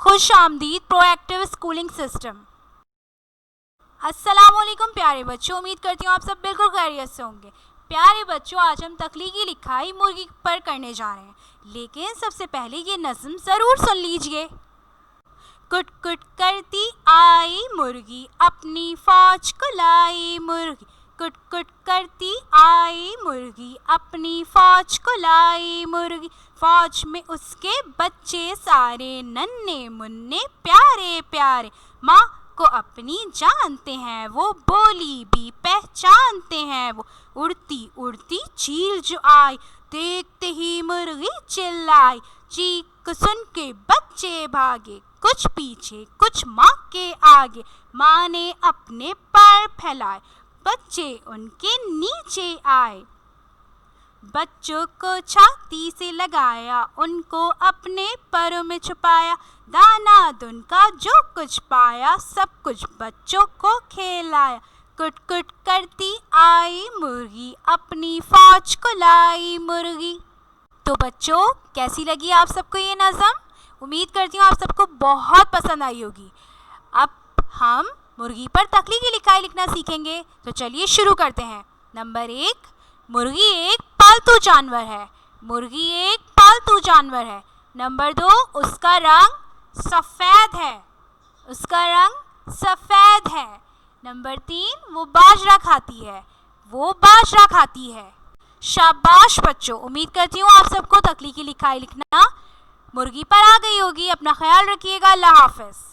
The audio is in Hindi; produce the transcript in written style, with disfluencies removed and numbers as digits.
खुश आमदीद प्रोएक्टिव स्कूलिंग सिस्टम। अस्सलामुअलैकुम प्यारे बच्चों, उम्मीद करती हूँ आप सब बिल्कुल खैरियत से होंगे। प्यारे बच्चों, आज हम तख्लीकी लिखाई मुर्गी पर करने जा रहे हैं, लेकिन सबसे पहले ये नज़्म ज़रूर सुन लीजिए। कुट कुट करती आई मुर्गी, अपनी फौज को लाई मुर्गी। कुट कुट करती आई मुर्गी, अपनी फौज को लाई मुर्गी। फौज में उसके बच्चे सारे नन्हे मुन्ने प्यारे प्यारे। माँ को अपनी जानते हैं वो, बोली भी पहचानते हैं वो। उड़ती उड़ती चील जो आई, देखते ही मुर्गी चिल्लाई। चीख सुन के बच्चे भागे, कुछ पीछे कुछ माँ के आगे। माँ ने अपने पैर फैलाए, बच्चे उनके नीचे आए। बच्चों को छाती से लगाया, उनको अपने पैरों में छुपाया। दाना दुन का जो कुछ पाया, सब कुछ बच्चों को खिलाया। कुट कुट करती आई मुर्गी, अपनी फौज को लाई मुर्गी। तो बच्चों, कैसी लगी आप सबको ये नज़म? उम्मीद करती हूँ आप सबको बहुत पसंद आई होगी। अब हम मुर्गी पर तख्लीकी लिखाई लिखना सीखेंगे, तो चलिए शुरू करते हैं। नंबर 1, मुर्गी एक पालतू जानवर है। मुर्गी एक पालतू जानवर है। नंबर 2, उसका रंग सफ़ेद है। उसका रंग सफ़ेद है। नंबर 3, वो बाजरा खाती है। वो बाजरा खाती है। शाबाश बच्चों, उम्मीद करती हूँ आप सबको तख्लीकी लिखाई लिखना मुर्गी पर आ गई होगी। अपना ख्याल रखिएगा। अल्लाह हाफ़िज़।